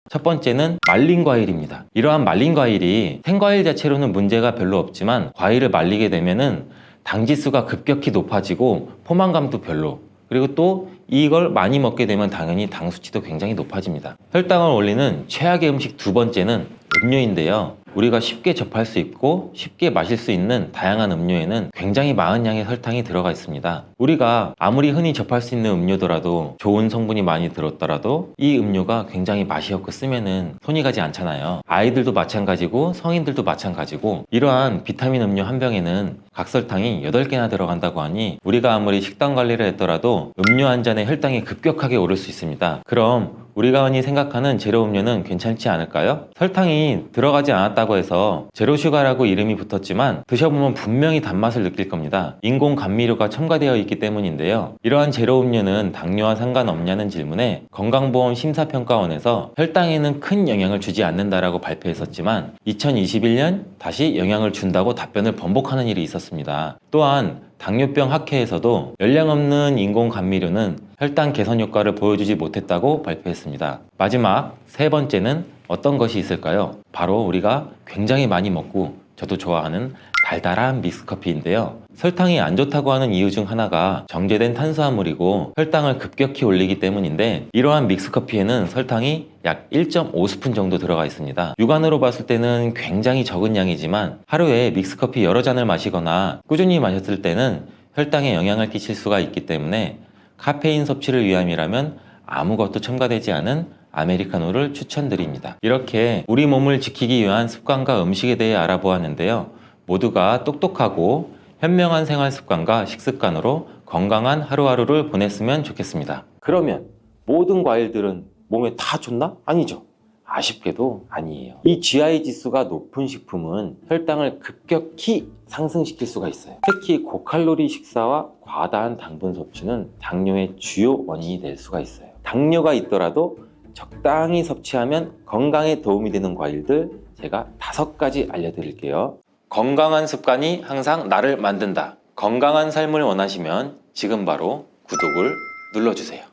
첫 번째는 말린 과일입니다. 이러한 말린 과일이 생과일 자체로는 문제가 별로 없지만 과일을 말리게 되면은 당지수가 급격히 높아지고 포만감도 별로, 그리고 또 이걸 많이 먹게 되면 당연히 당 수치도 굉장히 높아집니다. 혈당을 올리는 최악의 음식 2번째는 음료인데요. 우리가 쉽게 접할 수 있고 쉽게 마실 수 있는 다양한 음료에는 굉장히 많은 양의 설탕이 들어가 있습니다. 우리가 아무리 흔히 접할 수 있는 음료더라도 좋은 성분이 많이 들었더라도 이 음료가 굉장히 맛이 없고 쓰면은 손이 가지 않잖아요. 아이들도 마찬가지고 성인들도 마찬가지고 이러한 비타민 음료 한 병에는 각설탕이 8개나 들어간다고 하니 우리가 아무리 식단 관리를 했더라도 음료 한 잔에 혈당이 급격하게 오를 수 있습니다. 그럼 우리가 흔히 생각하는 제로 음료는 괜찮지 않을까요? 설탕이 들어가지 않았다고 해서 제로슈가라고 이름이 붙었지만 드셔보면 분명히 단맛을 느낄 겁니다. 인공 감미료가 첨가되어 있기 때문인데요. 이러한 제로 음료는 당뇨와 상관없냐는 질문에 건강보험 심사평가원에서 혈당에는 큰 영향을 주지 않는다라고 발표했었지만 2021년 다시 영향을 준다고 답변을 번복하는 일이 있었습니다. 또한 당뇨병 학회에서도 열량 없는 인공 감미료는 혈당 개선 효과를 보여주지 못했다고 발표했습니다. 마지막 3번째는 어떤 것이 있을까요? 바로 우리가 굉장히 많이 먹고 저도 좋아하는 달달한 믹스커피인데요. 설탕이 안 좋다고 하는 이유 중 하나가 정제된 탄수화물이고 혈당을 급격히 올리기 때문인데 이러한 믹스커피에는 설탕이 약 1.5스푼 정도 들어가 있습니다. 육안으로 봤을 때는 굉장히 적은 양이지만 하루에 믹스커피 여러 잔을 마시거나 꾸준히 마셨을 때는 혈당에 영향을 끼칠 수가 있기 때문에 카페인 섭취를 위함이라면 아무것도 첨가되지 않은 아메리카노를 추천드립니다. 이렇게 우리 몸을 지키기 위한 습관과 음식에 대해 알아보았는데요. 모두가 똑똑하고 현명한 생활 습관과 식습관으로 건강한 하루하루를 보냈으면 좋겠습니다. 그러면 모든 과일들은 몸에 다 좋나? 아니죠. 아쉽게도 아니에요. 이 GI 지수가 높은 식품은 혈당을 급격히 상승시킬 수가 있어요. 특히 고칼로리 식사와 과다한 당분 섭취는 당뇨의 주요 원인이 될 수가 있어요. 당뇨가 있더라도 적당히 섭취하면 건강에 도움이 되는 과일들 제가 5가지 알려드릴게요. 건강한 습관이 항상 나를 만든다. 건강한 삶을 원하시면 지금 바로 구독을 눌러주세요.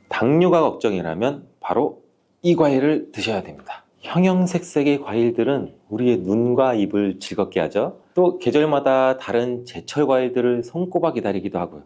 당뇨가 걱정이라면 바로 이 과일을 드셔야 됩니다. 형형색색의 과일들은 우리의 눈과 입을 즐겁게 하죠. 또 계절마다 다른 제철 과일들을 손꼽아 기다리기도 하고요.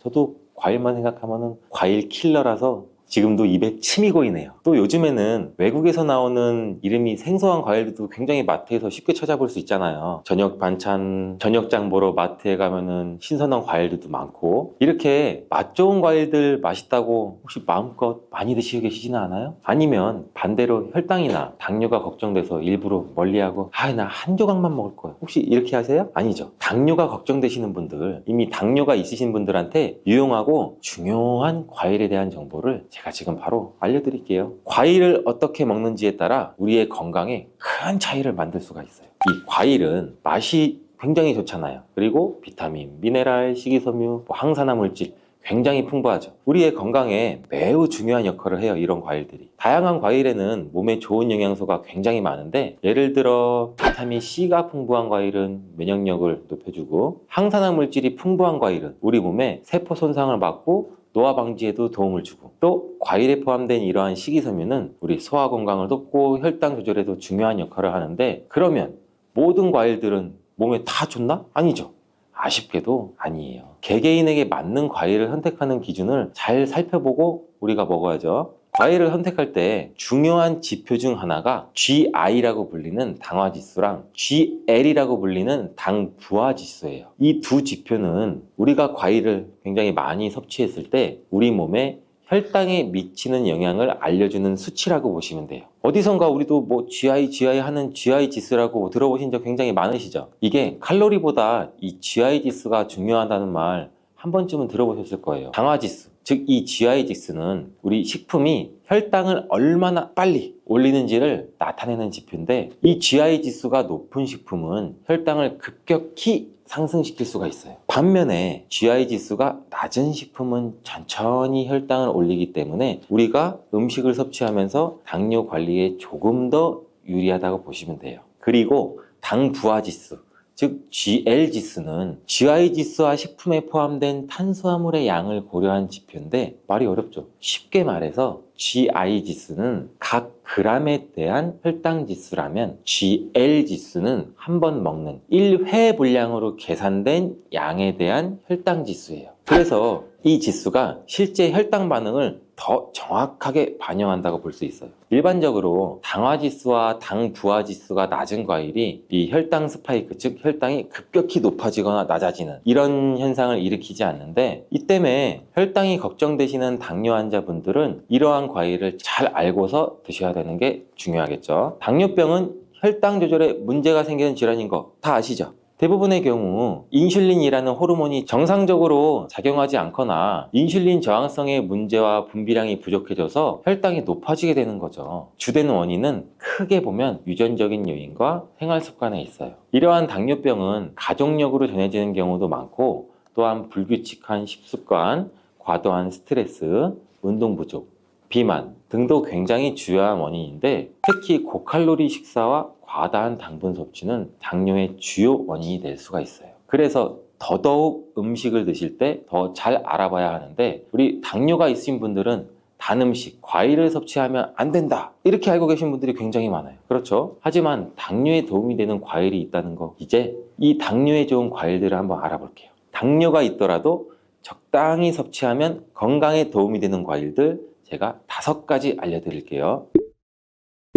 저도 과일만 생각하면 과일 킬러라서 지금도 입에 침이 고이네요. 또 요즘에는 외국에서 나오는 이름이 생소한 과일들도 굉장히 마트에서 쉽게 찾아볼 수 있잖아요. 저녁 반찬, 저녁장 보러 마트에 가면은 신선한 과일들도 많고, 이렇게 맛 좋은 과일들 맛있다고 혹시 마음껏 많이 드시고 계시지는 않아요? 아니면 반대로 혈당이나 당뇨가 걱정돼서 일부러 멀리하고 나 한 조각만 먹을 거야, 혹시 이렇게 하세요? 아니죠. 당뇨가 걱정되시는 분들, 이미 당뇨가 있으신 분들한테 유용하고 중요한 과일에 대한 정보를 제가 지금 바로 알려드릴게요. 과일을 어떻게 먹는지에 따라 우리의 건강에 큰 차이를 만들 수가 있어요. 이 과일은 맛이 굉장히 좋잖아요. 그리고 비타민, 미네랄, 식이섬유, 항산화 물질 굉장히 풍부하죠. 우리의 건강에 매우 중요한 역할을 해요, 이런 과일들이. 다양한 과일에는 몸에 좋은 영양소가 굉장히 많은데, 예를 들어 비타민 C가 풍부한 과일은 면역력을 높여주고, 항산화 물질이 풍부한 과일은 우리 몸에 세포 손상을 막고 노화 방지에도 도움을 주고, 또 과일에 포함된 이러한 식이섬유는 우리 소화 건강을 돕고 혈당 조절에도 중요한 역할을 하는데, 그러면 모든 과일들은 몸에 다 좋나? 아니죠. 아쉽게도 아니에요. 개개인에게 맞는 과일을 선택하는 기준을 잘 살펴보고 우리가 먹어야죠. 과일을 선택할 때 중요한 지표 중 하나가 GI라고 불리는 당화지수랑 GL이라고 불리는 당부하지수예요. 이 두 지표는 우리가 과일을 굉장히 많이 섭취했을 때 우리 몸에 혈당에 미치는 영향을 알려주는 수치라고 보시면 돼요. 어디선가 우리도 뭐 GI 하는 GI 지수라고 들어보신 적 굉장히 많으시죠? 이게 칼로리보다 이 GI 지수가 중요하다는 말 한 번쯤은 들어보셨을 거예요. 당화지수, 즉 이 GI 지수는 우리 식품이 혈당을 얼마나 빨리 올리는지를 나타내는 지표인데, 이 GI 지수가 높은 식품은 혈당을 급격히 상승시킬 수가 있어요. 반면에 GI 지수가 낮은 식품은 천천히 혈당을 올리기 때문에 우리가 음식을 섭취하면서 당뇨 관리에 조금 더 유리하다고 보시면 돼요. 그리고 당 부하 지수, 즉 GL 지수는 GI 지수와 식품에 포함된 탄수화물의 양을 고려한 지표인데, 말이 어렵죠. 쉽게 말해서 GI 지수는 각 그램에 대한 혈당 지수라면, GL 지수는 한 번 먹는 1회 분량으로 계산된 양에 대한 혈당 지수예요. 그래서 이 지수가 실제 혈당 반응을 더 정확하게 반영한다고 볼 수 있어요. 일반적으로 당화지수와 당부하지수가 낮은 과일이 이 혈당 스파이크, 즉 혈당이 급격히 높아지거나 낮아지는 이런 현상을 일으키지 않는데, 이 때문에 혈당이 걱정되시는 당뇨 환자분들은 이러한 과일을 잘 알고서 드셔야 되는 게 중요하겠죠. 당뇨병은 혈당 조절에 문제가 생기는 질환인 거 다 아시죠? 대부분의 경우 인슐린이라는 호르몬이 정상적으로 작용하지 않거나 인슐린 저항성의 문제와 분비량이 부족해져서 혈당이 높아지게 되는 거죠. 주된 원인은 크게 보면 유전적인 요인과 생활 습관에 있어요. 이러한 당뇨병은 가족력으로 전해지는 경우도 많고, 또한 불규칙한 식습관, 과도한 스트레스, 운동 부족, 비만 등도 굉장히 주요한 원인인데, 특히 고칼로리 식사와 과다한 당분 섭취는 당뇨의 주요 원인이 될 수가 있어요. 그래서 더더욱 음식을 드실 때 더 잘 알아봐야 하는데, 우리 당뇨가 있으신 분들은 단 음식, 과일을 섭취하면 안 된다, 이렇게 알고 계신 분들이 굉장히 많아요. 그렇죠? 하지만 당뇨에 도움이 되는 과일이 있다는 거, 이제 이 당뇨에 좋은 과일들을 한번 알아볼게요. 당뇨가 있더라도 적당히 섭취하면 건강에 도움이 되는 과일들 제가 5가지 알려드릴게요.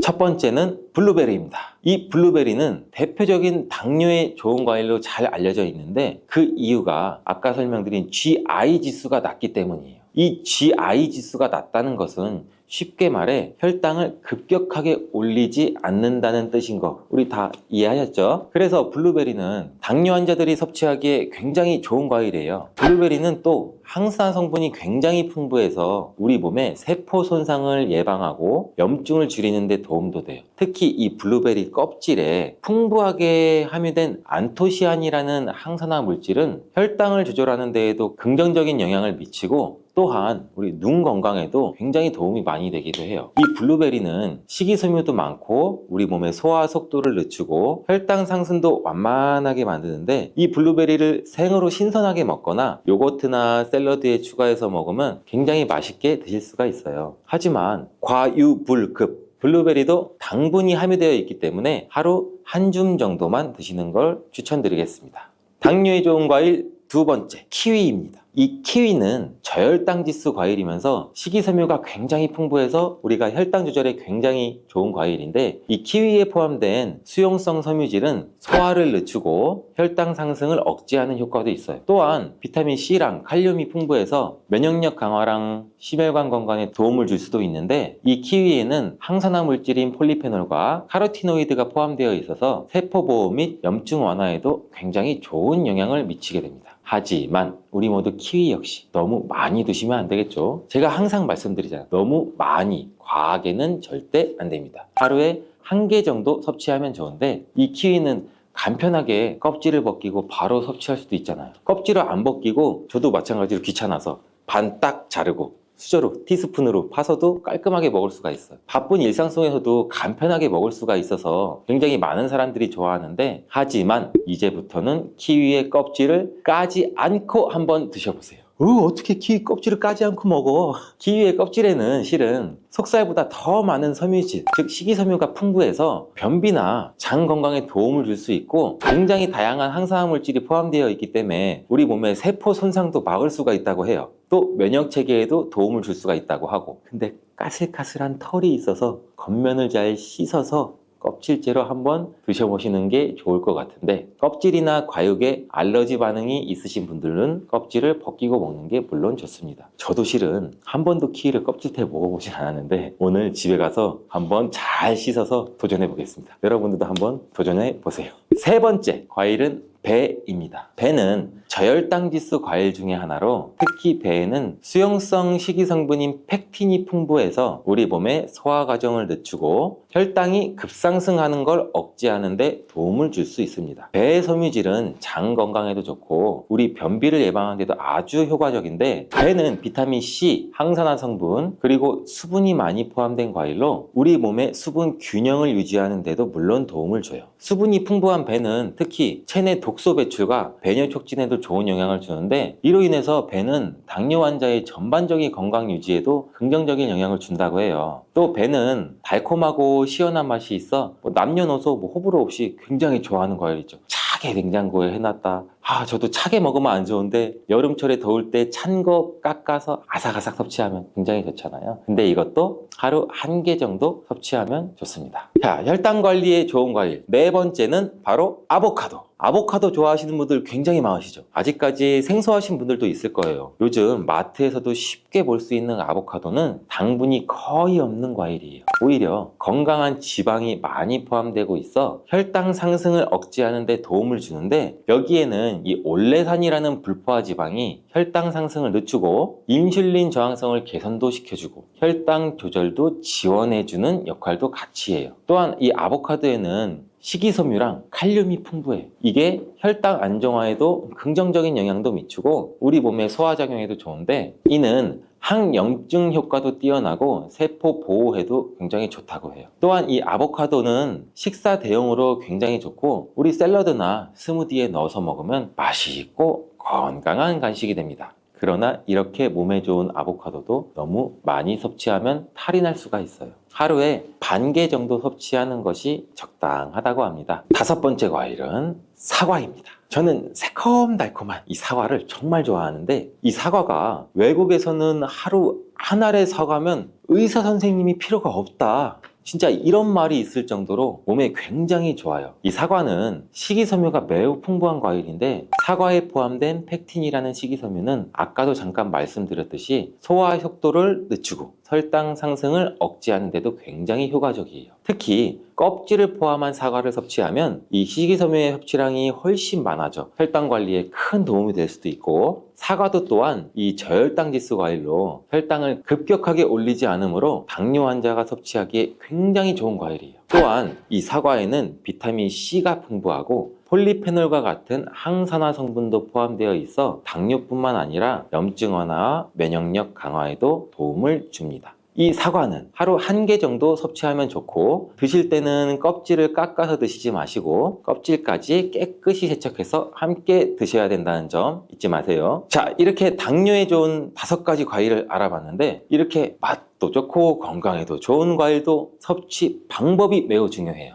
첫 번째는 블루베리입니다. 이 블루베리는 대표적인 당뇨에 좋은 과일로 잘 알려져 있는데, 그 이유가 아까 설명드린 GI 지수가 낮기 때문이에요. 이 GI 지수가 낮다는 것은 쉽게 말해 혈당을 급격하게 올리지 않는다는 뜻인 거, 우리 다 이해하셨죠? 그래서 블루베리는 당뇨 환자들이 섭취하기에 굉장히 좋은 과일이에요. 블루베리는 또 항산화 성분이 굉장히 풍부해서 우리 몸의 세포 손상을 예방하고 염증을 줄이는 데 도움도 돼요. 특히 이 블루베리 껍질에 풍부하게 함유된 안토시아닌이라는 항산화 물질은 혈당을 조절하는 데에도 긍정적인 영향을 미치고, 또한 우리 눈 건강에도 굉장히 도움이 많이 되기도 해요. 이 블루베리는 식이섬유도 많고 우리 몸의 소화 속도를 늦추고 혈당 상승도 완만하게 만드는데, 이 블루베리를 생으로 신선하게 먹거나 요거트나 샐러드에 추가해서 먹으면 굉장히 맛있게 드실 수가 있어요. 하지만 과유불급, 블루베리도 당분이 함유되어 있기 때문에 하루 한 줌 정도만 드시는 걸 추천드리겠습니다. 당뇨에 좋은 과일 두 번째, 키위입니다. 이 키위는 저혈당 지수 과일이면서 식이섬유가 굉장히 풍부해서 우리가 혈당 조절에 굉장히 좋은 과일인데, 이 키위에 포함된 수용성 섬유질은 소화를 늦추고 혈당 상승을 억제하는 효과도 있어요. 또한 비타민 C랑 칼륨이 풍부해서 면역력 강화랑 심혈관 건강에 도움을 줄 수도 있는데, 이 키위에는 항산화 물질인 폴리페놀과 카로티노이드가 포함되어 있어서 세포 보호 및 염증 완화에도 굉장히 좋은 영향을 미치게 됩니다. 하지만 우리 모두 키위 역시 너무 많이 드시면 안 되겠죠. 제가 항상 말씀드리잖아요. 너무 많이, 과하게는 절대 안 됩니다. 하루에 1개 정도 섭취하면 좋은데, 이 키위는 간편하게 껍질을 벗기고 바로 섭취할 수도 있잖아요. 껍질을 안 벗기고, 저도 마찬가지로 귀찮아서 반 딱 자르고 수저로, 티스푼으로 파서도 깔끔하게 먹을 수가 있어요. 바쁜 일상 속에서도 간편하게 먹을 수가 있어서 굉장히 많은 사람들이 좋아하는데, 하지만 이제부터는 키위의 껍질을 까지 않고 한번 드셔보세요. 어떻게 키위 껍질을 까지 않고 먹어? 키위의 껍질에는 실은 속살보다 더 많은 섬유질, 즉 식이섬유가 풍부해서 변비나 장 건강에 도움을 줄 수 있고, 굉장히 다양한 항산화 물질이 포함되어 있기 때문에 우리 몸의 세포 손상도 막을 수가 있다고 해요. 또 면역 체계에도 도움을 줄 수가 있다고 하고. 근데 까슬까슬한 털이 있어서 겉면을 잘 씻어서 껍질째로 한번 드셔보시는 게 좋을 것 같은데, 껍질이나 과육에 알러지 반응이 있으신 분들은 껍질을 벗기고 먹는 게 물론 좋습니다. 저도 실은 한 번도 키위를 껍질째 먹어보진 않았는데 오늘 집에 가서 한번 잘 씻어서 도전해 보겠습니다. 여러분들도 한번 도전해 보세요. 세 번째 과일은 배입니다. 배는 저혈당 지수 과일 중에 하나로, 특히 배에는 수용성 식이성분인 펙틴이 풍부해서 우리 몸의 소화 과정을 늦추고 혈당이 급상승하는 걸 억제하는 데 도움을 줄 수 있습니다. 배의 섬유질은 장 건강에도 좋고 우리 변비를 예방하는 데도 아주 효과적인데, 배는 비타민 C, 항산화 성분, 그리고 수분이 많이 포함된 과일로 우리 몸의 수분 균형을 유지하는 데도 물론 도움을 줘요. 수분이 풍부한 배는 특히 체내 독소 배출과 배뇨 촉진에도 좋은 영향을 주는데, 이로 인해서 배는 당뇨 환자의 전반적인 건강 유지에도 긍정적인 영향을 준다고 해요. 또 배는 달콤하고 시원한 맛이 있어 남녀노소 호불호 없이 굉장히 좋아하는 과일이죠. 차게 냉장고에 해놨다. 저도 차게 먹으면 안 좋은데 여름철에 더울 때 찬 거 깎아서 아삭아삭 섭취하면 굉장히 좋잖아요. 근데 이것도 하루 1개 정도 섭취하면 좋습니다. 자, 혈당 관리에 좋은 과일 네 번째는 바로 아보카도. 아보카도 좋아하시는 분들 굉장히 많으시죠. 아직까지 생소하신 분들도 있을 거예요. 요즘 마트에서도 쉽게 볼 수 있는 아보카도는 당분이 거의 없는 과일이에요. 오히려 건강한 지방이 많이 포함되고 있어 혈당 상승을 억제하는 데 도움을 주는데, 여기에는 이 올레산이라는 불포화 지방이 혈당 상승을 늦추고 인슐린 저항성을 개선도 시켜주고 혈당 조절도 지원해주는 역할도 같이 해요. 또한 이 아보카도에는 식이섬유랑 칼륨이 풍부해요. 이게 혈당 안정화에도 긍정적인 영향도 미치고 우리 몸의 소화작용에도 좋은데, 이는 항염증 효과도 뛰어나고 세포 보호에도 굉장히 좋다고 해요. 또한 이 아보카도는 식사 대용으로 굉장히 좋고 우리 샐러드나 스무디에 넣어서 먹으면 맛있고 건강한 간식이 됩니다. 그러나 이렇게 몸에 좋은 아보카도도 너무 많이 섭취하면 탈이 날 수가 있어요. 하루에 반 개 정도 섭취하는 것이 적당하다고 합니다. 다섯 번째 과일은 사과입니다. 저는 새콤달콤한 이 사과를 정말 좋아하는데, 이 사과가 외국에서는 하루 한 알의 사과면 의사 선생님이 필요가 없다, 진짜 이런 말이 있을 정도로 몸에 굉장히 좋아요. 이 사과는 식이섬유가 매우 풍부한 과일인데, 사과에 포함된 펙틴이라는 식이섬유는 아까도 잠깐 말씀드렸듯이 소화 속도를 늦추고 혈당 상승을 억제하는 데도 굉장히 효과적이에요. 특히 껍질을 포함한 사과를 섭취하면 이 식이섬유의 섭취량이 훨씬 많아져 혈당 관리에 큰 도움이 될 수도 있고, 사과도 또한 이 저혈당 지수 과일로 혈당을 급격하게 올리지 않으므로 당뇨 환자가 섭취하기에 굉장히 좋은 과일이에요. 또한 이 사과에는 비타민 C가 풍부하고 폴리페놀과 같은 항산화 성분도 포함되어 있어 당뇨뿐만 아니라 염증 완화와 면역력 강화에도 도움을 줍니다. 이 사과는 하루 1개 정도 섭취하면 좋고, 드실 때는 껍질을 깎아서 드시지 마시고 껍질까지 깨끗이 세척해서 함께 드셔야 된다는 점 잊지 마세요. 자, 이렇게 당뇨에 좋은 5가지 과일을 알아봤는데, 이렇게 맛도 좋고 건강에도 좋은 과일도 섭취 방법이 매우 중요해요.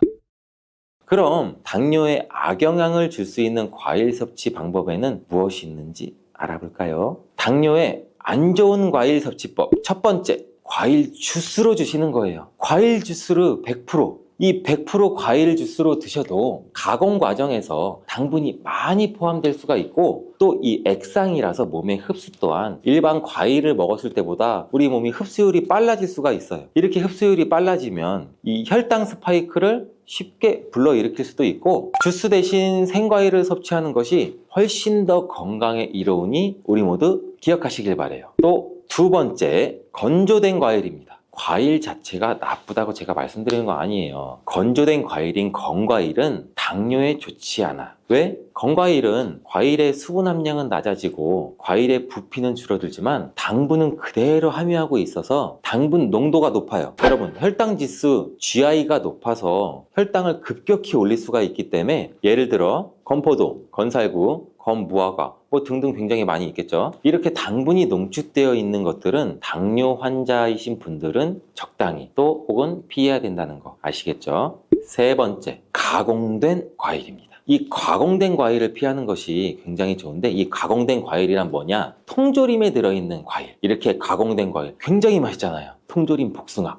그럼 당뇨에 악영향을 줄 수 있는 과일 섭취 방법에는 무엇이 있는지 알아볼까요? 당뇨에 안 좋은 과일 섭취법 첫 번째, 과일 주스로 주시는 거예요. 과일 주스를 100%, 이 100% 과일 주스로 드셔도 가공 과정에서 당분이 많이 포함될 수가 있고, 또 이 액상이라서 몸의 흡수 또한 일반 과일을 먹었을 때보다 우리 몸이 흡수율이 빨라질 수가 있어요. 이렇게 흡수율이 빨라지면 이 혈당 스파이크를 쉽게 불러일으킬 수도 있고, 주스 대신 생과일을 섭취하는 것이 훨씬 더 건강에 이로우니 우리 모두 기억하시길 바래요. 또 두 번째, 건조된 과일입니다. 과일 자체가 나쁘다고 제가 말씀드리는 거 아니에요. 건조된 과일인 건과일은 당뇨에 좋지 않아. 왜? 건과일은 과일의 수분 함량은 낮아지고 과일의 부피는 줄어들지만 당분은 그대로 함유하고 있어서 당분 농도가 높아요. 여러분, 혈당 지수 GI가 높아서 혈당을 급격히 올릴 수가 있기 때문에 예를 들어 건포도, 건살구, 건무화과 등등 굉장히 많이 있겠죠. 이렇게 당분이 농축되어 있는 것들은 당뇨 환자이신 분들은 적당히 또 혹은 피해야 된다는 거 아시겠죠? 세 번째, 가공된 과일입니다. 이 가공된 과일을 피하는 것이 굉장히 좋은데, 이 가공된 과일이란 뭐냐? 통조림에 들어있는 과일. 이렇게 가공된 과일 굉장히 맛있잖아요. 통조림 복숭아.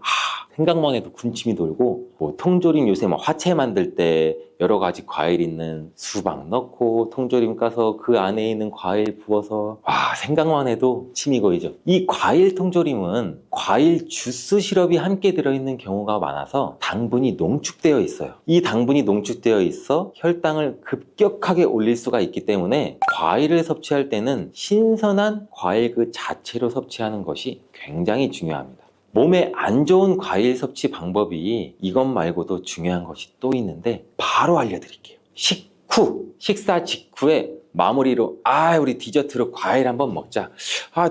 생각만 해도 군침이 돌고, 통조림 요새 화채 만들 때 여러 가지 과일 있는 수박 넣고 통조림 까서 그 안에 있는 과일 부어서 생각만 해도 침이 고이죠. 이 과일 통조림은 과일 주스 시럽이 함께 들어있는 경우가 많아서 당분이 농축되어 있어요. 이 당분이 농축되어 있어 혈당을 급격하게 올릴 수가 있기 때문에 과일을 섭취할 때는 신선한 과일 그 자체로 섭취하는 것이 굉장히 중요합니다. 몸에 안 좋은 과일 섭취 방법이 이것 말고도 중요한 것이 또 있는데 바로 알려드릴게요. 식사 직후에 마무리로 우리 디저트로 과일 한번 먹자.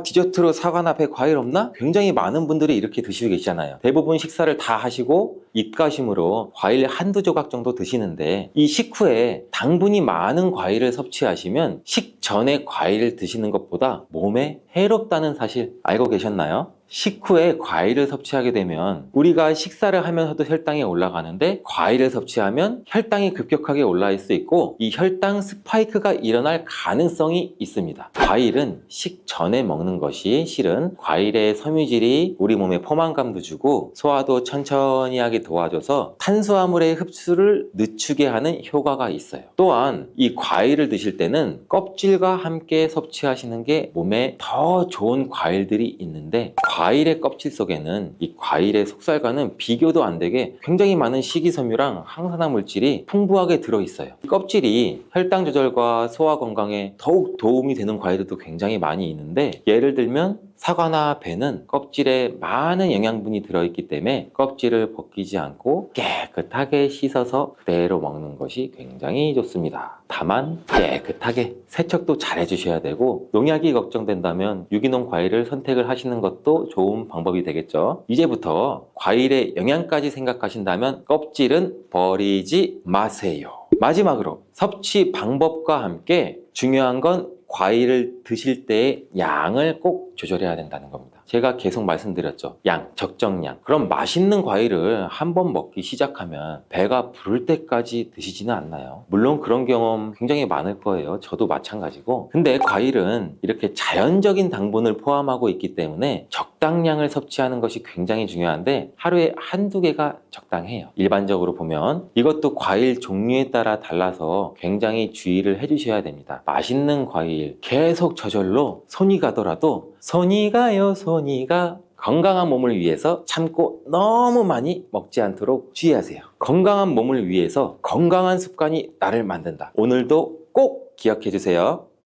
디저트로 사과나 배 과일 없나? 굉장히 많은 분들이 이렇게 드시고 계시잖아요. 대부분 식사를 다 하시고 입가심으로 과일 한두 조각 정도 드시는데, 이 식후에 당분이 많은 과일을 섭취하시면 식전에 과일을 드시는 것보다 몸에 해롭다는 사실 알고 계셨나요? 식후에 과일을 섭취하게 되면 우리가 식사를 하면서도 혈당이 올라가는데, 과일을 섭취하면 혈당이 급격하게 올라갈 수 있고 이 혈당 스파이크가 일어날 가능성이 있습니다. 과일은 식전에 먹는 것이 실은 과일의 섬유질이 우리 몸에 포만감도 주고 소화도 천천히 하게 도와줘서 탄수화물의 흡수를 늦추게 하는 효과가 있어요. 또한 이 과일을 드실 때는 껍질과 함께 섭취하시는 게 몸에 더 좋은 과일들이 있는데, 과일의 껍질 속에는 이 과일의 속살과는 비교도 안 되게 굉장히 많은 식이섬유랑 항산화 물질이 풍부하게 들어있어요. 이 껍질이 혈당 조절과 소화 건강에 더욱 도움이 되는 과일들도 굉장히 많이 있는데, 예를 들면 사과나 배는 껍질에 많은 영양분이 들어있기 때문에 껍질을 벗기지 않고 깨끗하게 씻어서 그대로 먹는 것이 굉장히 좋습니다. 다만 깨끗하게 세척도 잘 해주셔야 되고, 농약이 걱정된다면 유기농 과일을 선택을 하시는 것도 좋은 방법이 되겠죠. 이제부터 과일의 영양까지 생각하신다면 껍질은 버리지 마세요. 마지막으로 섭취 방법과 함께 중요한 건 과일을 드실 때의 양을 꼭 조절해야 된다는 겁니다. 제가 계속 말씀드렸죠. 양, 적정량. 그럼 맛있는 과일을 한번 먹기 시작하면 배가 부를 때까지 드시지는 않나요? 물론 그런 경험 굉장히 많을 거예요. 저도 마찬가지고. 근데 과일은 이렇게 자연적인 당분을 포함하고 있기 때문에 적당량을 섭취하는 것이 굉장히 중요한데, 하루에 한두 개가 적당해요. 일반적으로 보면 이것도 과일 종류에 따라 달라서 굉장히 주의를 해주셔야 됩니다. 맛있는 과일 계속 저절로 손이 가더라도 손이 가요, 손이 가. 건강한 몸을 위해서 참고 너무 많이 먹지 않도록 주의하세요. 건강한 몸을 위해서 건강한 습관이 나를 만든다. 오늘도 꼭 기억해 주세요.